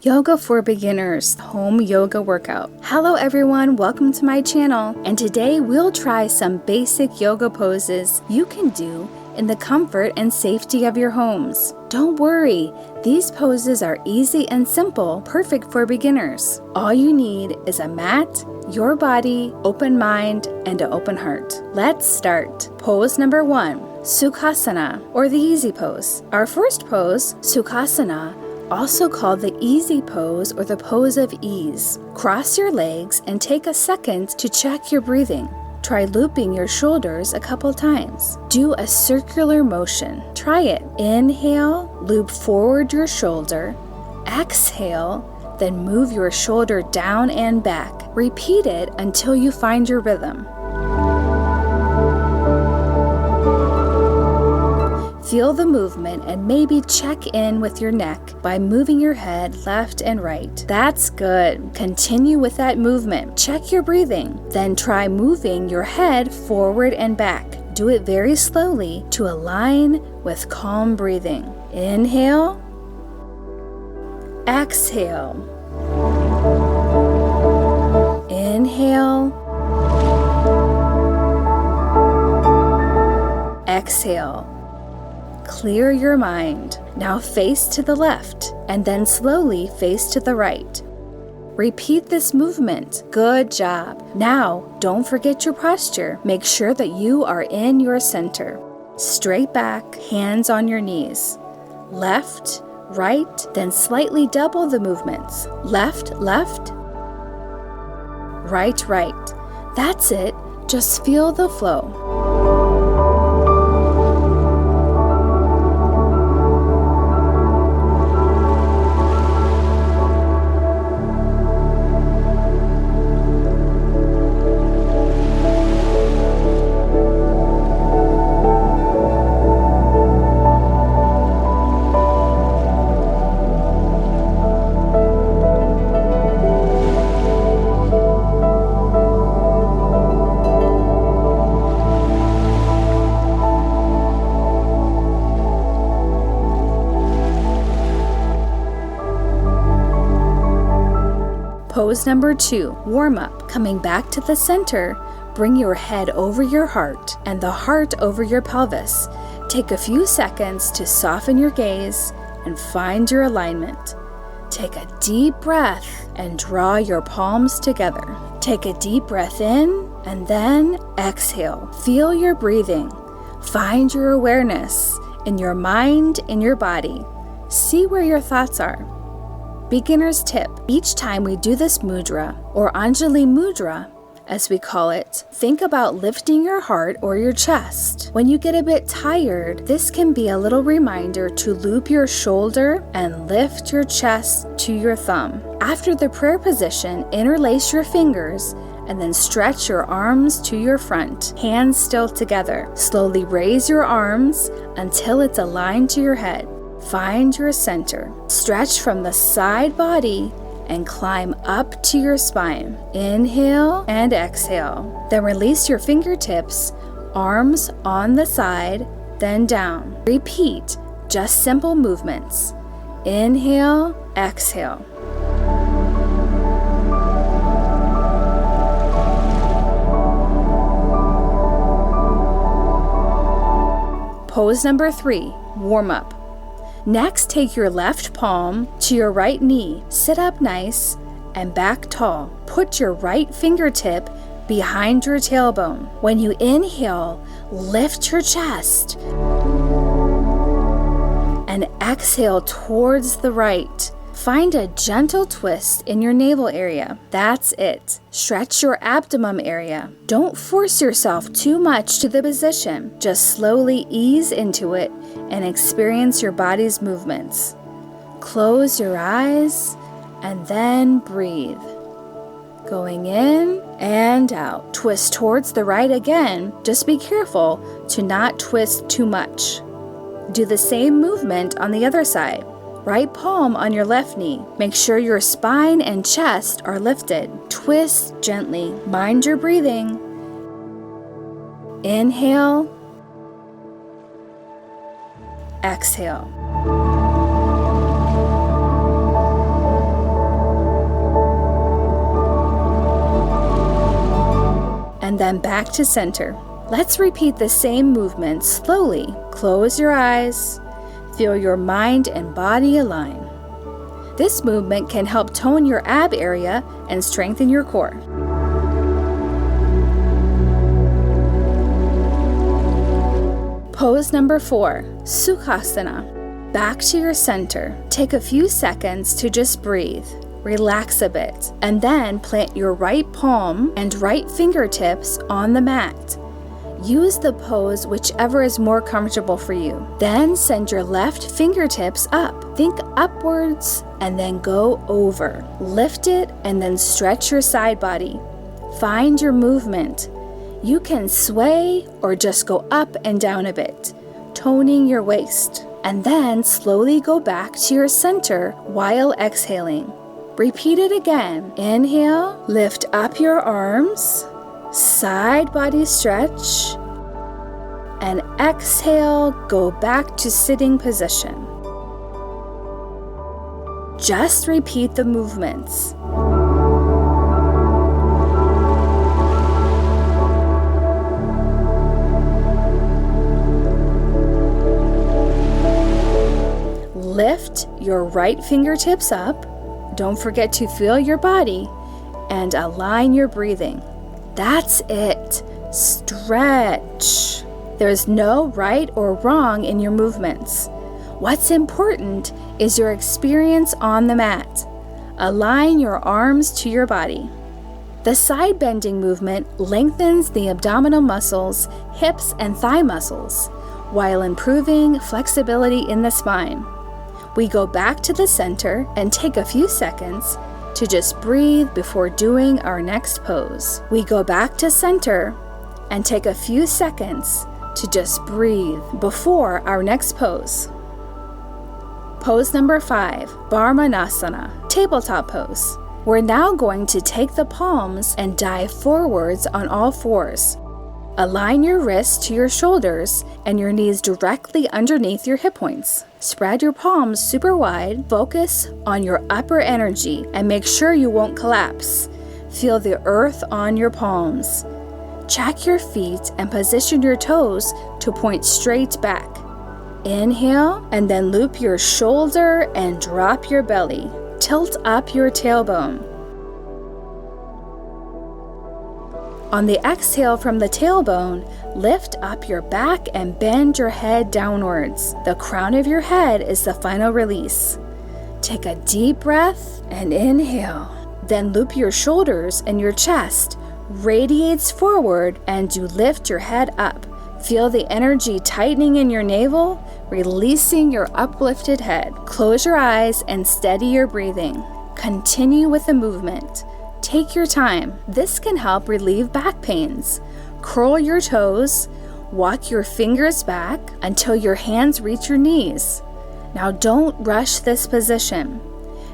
Yoga for Beginners Home Yoga Workout. Hello everyone, welcome to my channel, and today we'll try some basic yoga poses you can do in the comfort and safety of your homes. Don't worry, these poses are easy and simple, perfect for beginners. All you need is a mat, your body, open mind, and an open heart. Let's start. Pose number 1, Sukhasana, or the easy pose. Our first pose, Sukhasana, also called the easy pose or the pose of ease. Cross your legs and take a second to check your breathing. Try looping your shoulders a couple times. Do a circular motion. Try it. Inhale, loop forward your shoulder. Exhale, then move your shoulder down and back. Repeat it until you find your rhythm. Feel the movement and maybe check in with your neck by moving your head left and right. That's good. Continue with that movement. Check your breathing. Then try moving your head forward and back. Do it very slowly to align with calm breathing. Inhale. Exhale. Inhale. Exhale. Clear your mind. Now face to the left and then slowly face to the right. Repeat this movement. Good job. Now, don't forget your posture. Make sure that you are in your center. Straight back, hands on your knees. Left, right, then slightly double the movements. Left, left, right, right. That's it. Just feel the flow. Pose number 2, warm up. Coming back to the center, bring your head over your heart and the heart over your pelvis. Take a few seconds to soften your gaze and find your alignment. Take a deep breath and draw your palms together. Take a deep breath in and then exhale. Feel your breathing. Find your awareness in your mind, in your body. See where your thoughts are. Beginner's tip: each time we do this mudra, or Anjali mudra, as we call it, think about lifting your heart or your chest. When you get a bit tired, this can be a little reminder to loop your shoulder and lift your chest to your thumb. After the prayer position, interlace your fingers and then stretch your arms to your front, hands still together. Slowly raise your arms until it's aligned to your head. Find your center. Stretch from the side body and climb up to your spine. Inhale and exhale. Then release your fingertips, arms on the side, then down. Repeat, just simple movements. Inhale, exhale. Pose number 3, warm up. Next, take your left palm to your right knee. Sit up nice and back tall. Put your right fingertip behind your tailbone. When you inhale, lift your chest. And exhale towards the right. Find a gentle twist in your navel area. That's it. Stretch your abdomen area. Don't force yourself too much to the position. Just slowly ease into it and experience your body's movements. Close your eyes and then breathe. Going in and out. Twist towards the right again. Just be careful to not twist too much. Do the same movement on the other side. Right palm on your left knee. Make sure your spine and chest are lifted. Twist gently. Mind your breathing. Inhale. Exhale. then back to center. Let's repeat the same movement slowly. Close your eyes. Feel your mind and body align. This movement can help tone your ab area and strengthen your core. Pose number 4, Sukhasana. Back to your center. Take a few seconds to just breathe. Relax a bit, and then plant your right palm and right fingertips on the mat. Use the pose whichever is more comfortable for you. Then send your left fingertips up. Think upwards and then go over. Lift it and then stretch your side body. Find your movement. You can sway or just go up and down a bit, toning your waist. And then slowly go back to your center while exhaling. Repeat it again. Inhale, lift up your arms, side body stretch, and exhale, go back to sitting position. Just repeat the movements. Lift your right fingertips up. Don't forget to feel your body and align your breathing. That's it. Stretch. There's no right or wrong in your movements. What's important is your experience on the mat. Align your arms to your body. The side bending movement lengthens the abdominal muscles, hips, and thigh muscles, while improving flexibility in the spine. We go back to the center and take a few seconds to just breathe before doing our next pose. We go back to center and take a few seconds to just breathe before our next pose. Pose number 5, Varmanasana, tabletop pose. We're now going to take the palms and dive forwards on all fours. Align your wrists to your shoulders and your knees directly underneath your hip points. Spread your palms super wide, focus on your upper energy, and make sure you won't collapse. Feel the earth on your palms. Check your feet and position your toes to point straight back. Inhale, and then loop your shoulder and drop your belly. Tilt up your tailbone. On the exhale from the tailbone, lift up your back and bend your head downwards. The crown of your head is the final release. Take a deep breath and inhale. Then loop your shoulders and your chest radiates forward and you lift your head up. Feel the energy tightening in your navel, releasing your uplifted head. Close your eyes and steady your breathing. Continue with the movement. Take your time. This can help relieve back pains. Curl your toes. Walk your fingers back until your hands reach your knees. Now don't rush this position.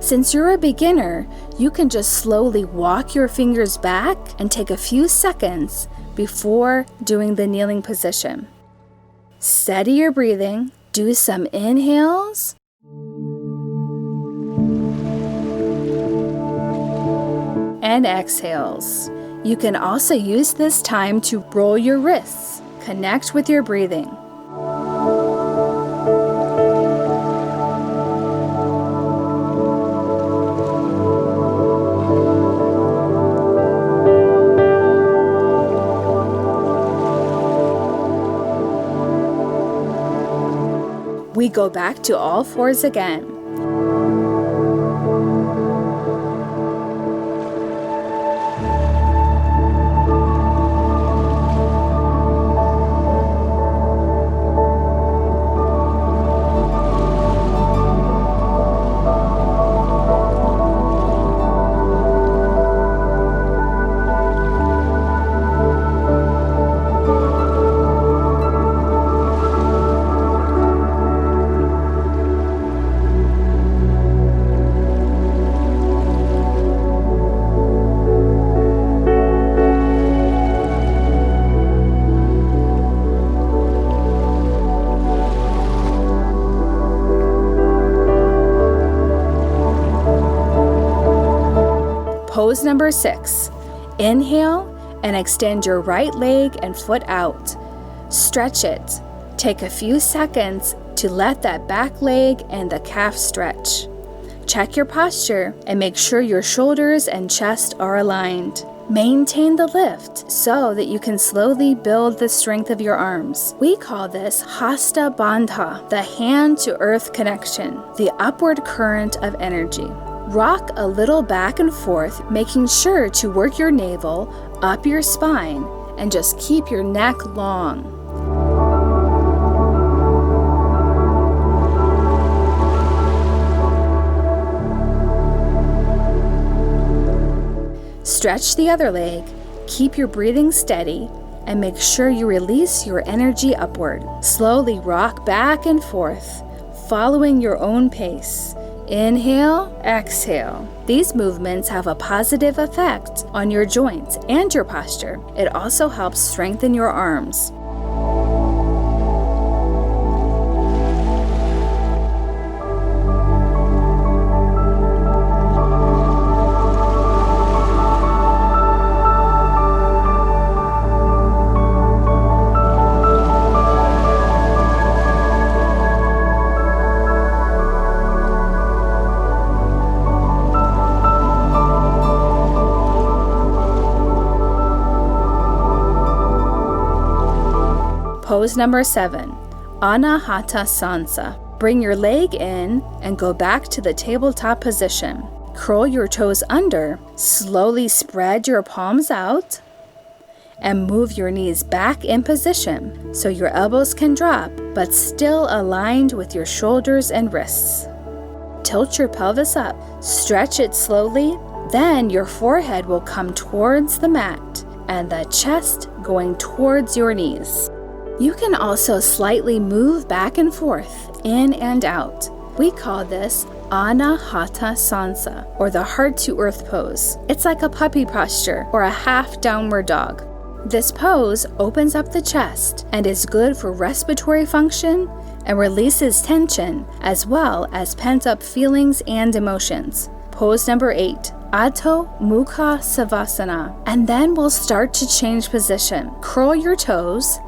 Since you're a beginner, you can just slowly walk your fingers back and take a few seconds before doing the kneeling position. Steady your breathing. Do some inhales and exhales. You can also use this time to roll your wrists. Connect with your breathing. We go back to all fours again. Pose number 6. Inhale and extend your right leg and foot out. Stretch it. Take a few seconds to let that back leg and the calf stretch. Check your posture and make sure your shoulders and chest are aligned. Maintain the lift so that you can slowly build the strength of your arms. We call this Hasta Bandha, the hand-to-earth connection, the upward current of energy. Rock a little back and forth, making sure to work your navel up your spine and just keep your neck long. Stretch the other leg, keep your breathing steady, and make sure you release your energy upward. Slowly rock back and forth, following your own pace. Inhale, exhale. These movements have a positive effect on your joints and your posture. It also helps strengthen your arms. Pose number 7, Anahata Sansa. Bring your leg in and go back to the tabletop position. Curl your toes under, slowly spread your palms out, and move your knees back in position so your elbows can drop but still aligned with your shoulders and wrists. Tilt your pelvis up, stretch it slowly, then your forehead will come towards the mat and the chest going towards your knees. You can also slightly move back and forth, in and out. We call this Anahata Sansa, or the heart-to-earth pose. It's like a puppy posture or a half downward dog. This pose opens up the chest and is good for respiratory function and releases tension as well as pent-up feelings and emotions. Pose number 8, Adho Mukha Svanasana. And then we'll start to change position. Curl your toes.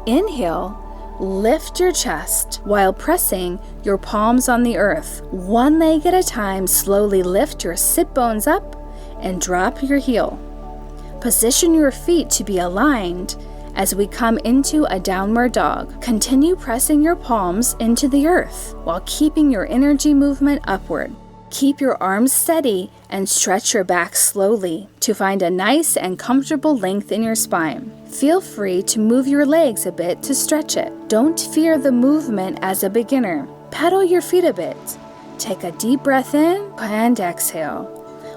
Inhale, lift your chest while pressing your palms on the earth. One leg at a time, slowly lift your sit bones up and drop your heel. Position your feet to be aligned as we come into a downward dog. Continue pressing your palms into the earth while keeping your energy movement upward. Keep your arms steady and stretch your back slowly to find a nice and comfortable length in your spine. Feel free to move your legs a bit to stretch it. Don't fear the movement as a beginner. Pedal your feet a bit. Take a deep breath in and exhale,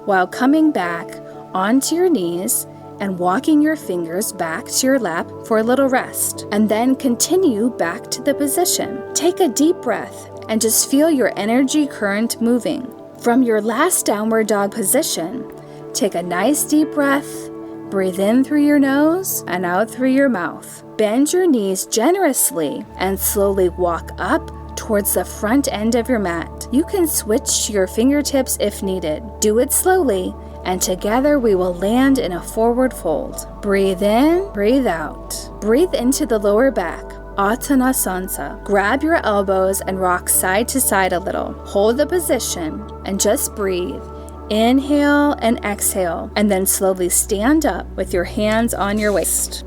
while coming back onto your knees and walking your fingers back to your lap for a little rest. And then continue back to the position. Take a deep breath and just feel your energy current moving. From your last downward dog position, take a nice deep breath, breathe in through your nose and out through your mouth. Bend your knees generously and slowly walk up towards the front end of your mat. You can switch to your fingertips if needed. Do it slowly, and together we will land in a forward fold. Breathe in, breathe out. Breathe into the lower back. Uttanasana. Grab your elbows and rock side to side a little. Hold the position and just breathe. Inhale and exhale, and then slowly stand up with your hands on your waist.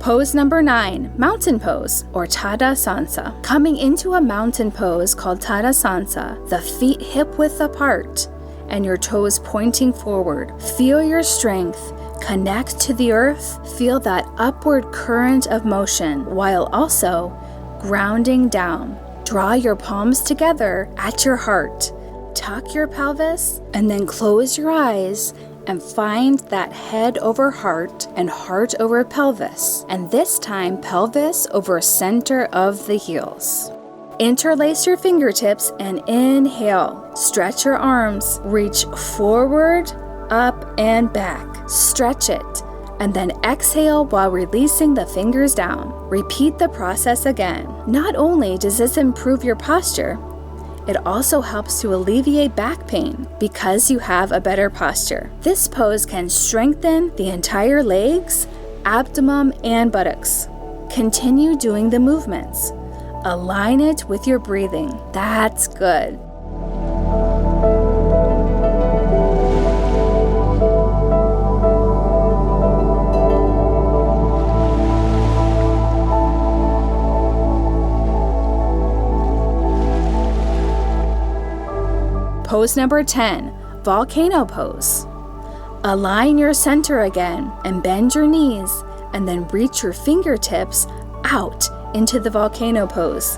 Pose number 9, Mountain Pose, or Tadasana. Coming into a mountain pose called Tadasana, the feet hip-width apart and your toes pointing forward. Feel your strength. Connect to the earth. Feel that upward current of motion while also grounding down. Draw your palms together at your heart. Tuck your pelvis and then close your eyes and find that head over heart and heart over pelvis. And this time, pelvis over center of the heels. Interlace your fingertips and inhale. Stretch your arms. Reach forward, up, and back. Stretch it. And then exhale while releasing the fingers down. Repeat the process again. Not only does this improve your posture, It also helps to alleviate back pain because you have a better posture. This pose can strengthen the entire legs, abdomen, and buttocks. Continue doing the movements. Align it with your breathing. That's good. Pose number 10, Volcano Pose. Align your center again and bend your knees, and then reach your fingertips out into the volcano pose.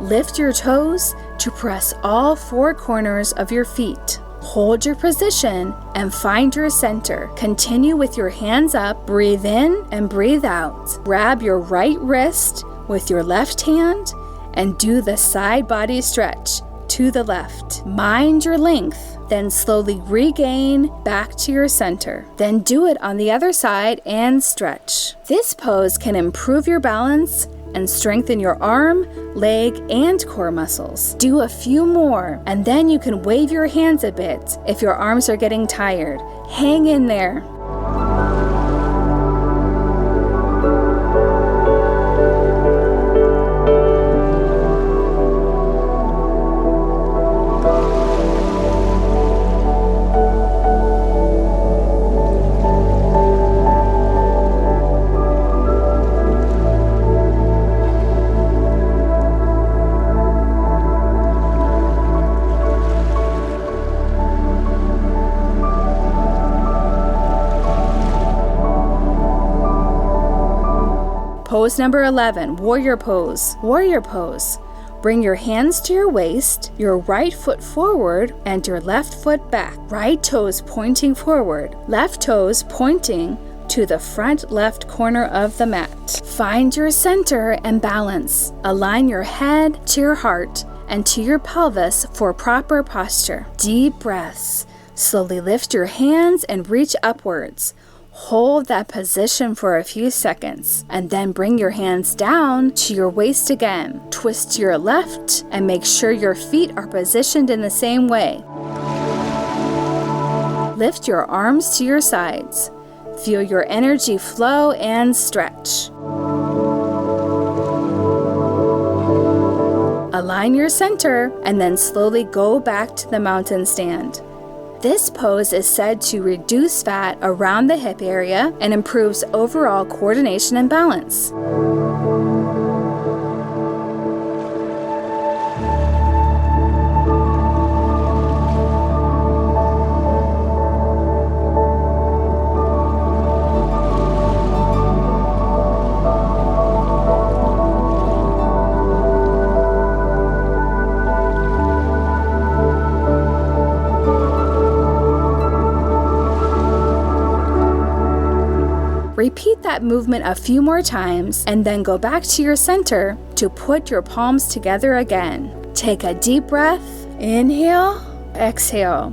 Lift your toes to press all four corners of your feet. Hold your position and find your center. Continue with your hands up, breathe in and breathe out. Grab your right wrist with your left hand and do the side body stretch to the left. Mind your length, then slowly regain back to your center. Then do it on the other side and stretch. This pose can improve your balance and strengthen your arm, leg, and core muscles. Do a few more, and then you can wave your hands a bit if your arms are getting tired. Hang in there. Pose number 11, Warrior Pose. Warrior Pose. Bring your hands to your waist, your right foot forward, and your left foot back. Right toes pointing forward, left toes pointing to the front left corner of the mat. Find your center and balance. Align your head to your heart and to your pelvis for proper posture. Deep breaths. Slowly lift your hands and reach upwards. Hold that position for a few seconds, and then bring your hands down to your waist again. Twist to your left and make sure your feet are positioned in the same way. Lift your arms to your sides. Feel your energy flow and stretch. Align your center and then slowly go back to the mountain stand. This pose is said to reduce fat around the hip area and improves overall coordination and balance. Repeat that movement a few more times and then go back to your center to put your palms together again. Take a deep breath. Inhale, exhale.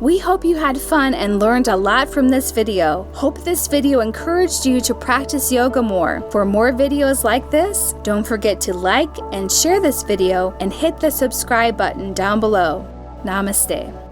We hope you had fun and learned a lot from this video. Hope this video encouraged you to practice yoga more. For more videos like this, don't forget to like and share this video and hit the subscribe button down below. Namaste.